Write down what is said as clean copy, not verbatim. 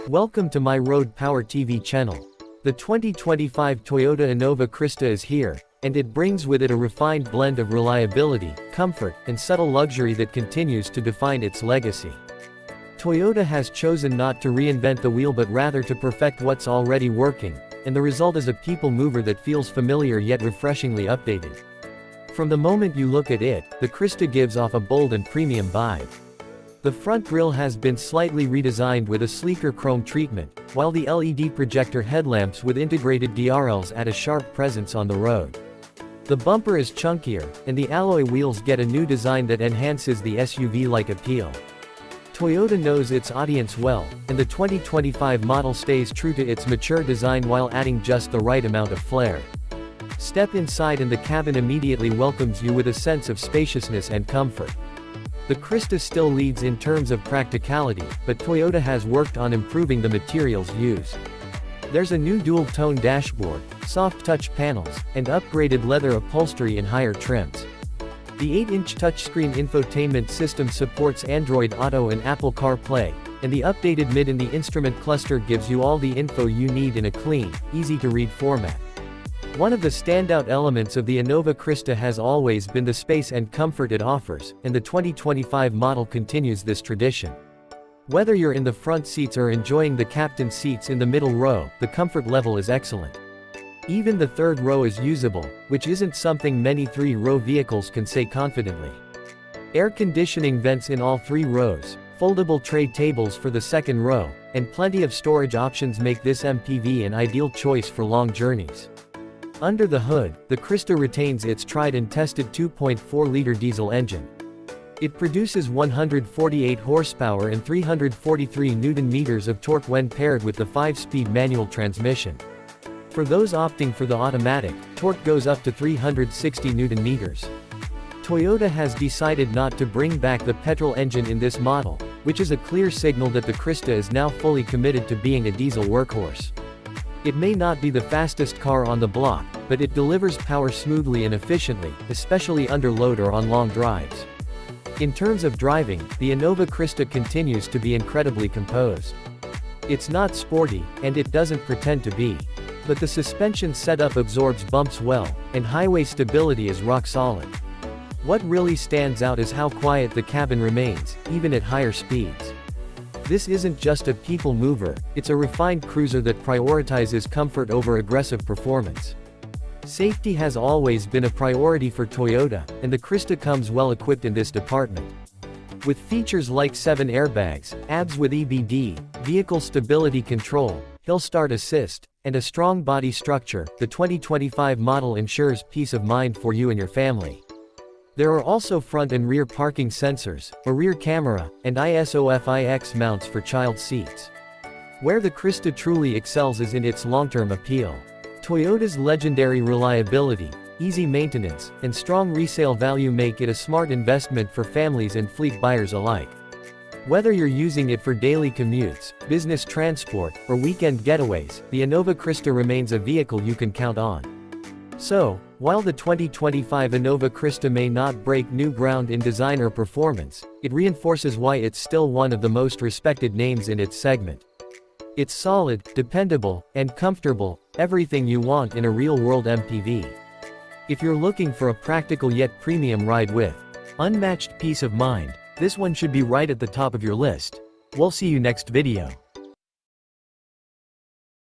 Welcome to my Road Power TV channel. The 2025 Toyota Innova Crysta is here, and it brings with it a refined blend of reliability, comfort, and subtle luxury that continues to define its legacy. Toyota has chosen not to reinvent the wheel but rather to perfect what's already working, and the result is a people mover that feels familiar yet refreshingly updated. From the moment you look at it, the Crysta gives off a bold and premium vibe. The front grille has been slightly redesigned with a sleeker chrome treatment, while the LED projector headlamps with integrated DRLs add a sharp presence on the road. The bumper is chunkier, and the alloy wheels get a new design that enhances the SUV-like appeal. Toyota knows its audience well, and the 2025 model stays true to its mature design while adding just the right amount of flair. Step inside and the cabin immediately welcomes you with a sense of spaciousness and comfort. The Crysta still leads in terms of practicality, but Toyota has worked on improving the materials used. There's a new dual-tone dashboard, soft touch panels, and upgraded leather upholstery in higher trims. The 8-inch touchscreen infotainment system supports Android Auto and Apple CarPlay, and the updated mid in the instrument cluster gives you all the info you need in a clean, easy-to-read format. One of the standout elements of the Innova Crysta has always been the space and comfort it offers, and the 2025 model continues this tradition. Whether you're in the front seats or enjoying the captain seats in the middle row, the comfort level is excellent. Even the third row is usable, which isn't something many three-row vehicles can say confidently. Air conditioning vents in all three rows, foldable tray tables for the second row, and plenty of storage options make this MPV an ideal choice for long journeys. Under the hood, the Crysta retains its tried-and-tested 2.4-liter diesel engine. It produces 148 horsepower and 343 Nm of torque when paired with the 5-speed manual transmission. For those opting for the automatic, torque goes up to 360 Nm. Toyota has decided not to bring back the petrol engine in this model, which is a clear signal that the Crysta is now fully committed to being a diesel workhorse. It may not be the fastest car on the block, but it delivers power smoothly and efficiently, especially under load or on long drives. In terms of driving, the Innova Crysta continues to be incredibly composed. It's not sporty, and it doesn't pretend to be. But the suspension setup absorbs bumps well, and highway stability is rock solid. What really stands out is how quiet the cabin remains, even at higher speeds. This isn't just a people mover, it's a refined cruiser that prioritizes comfort over aggressive performance. Safety has always been a priority for Toyota, and the Crysta comes well equipped in this department. With features like 7 airbags, ABS with EBD, vehicle stability control, hill start assist, and a strong body structure, the 2025 model ensures peace of mind for you and your family. There are also front and rear parking sensors, a rear camera, and ISOFIX mounts for child seats. Where the Crysta truly excels is in its long-term appeal. Toyota's legendary reliability, easy maintenance, and strong resale value make it a smart investment for families and fleet buyers alike. Whether you're using it for daily commutes, business transport, or weekend getaways, the Innova Crysta remains a vehicle you can count on. So, while the 2025 Innova Crysta may not break new ground in design or performance, it reinforces why it's still one of the most respected names in its segment. It's solid, dependable, and comfortable, everything you want in a real-world MPV. If you're looking for a practical yet premium ride with unmatched peace of mind, this one should be right at the top of your list. We'll see you next video.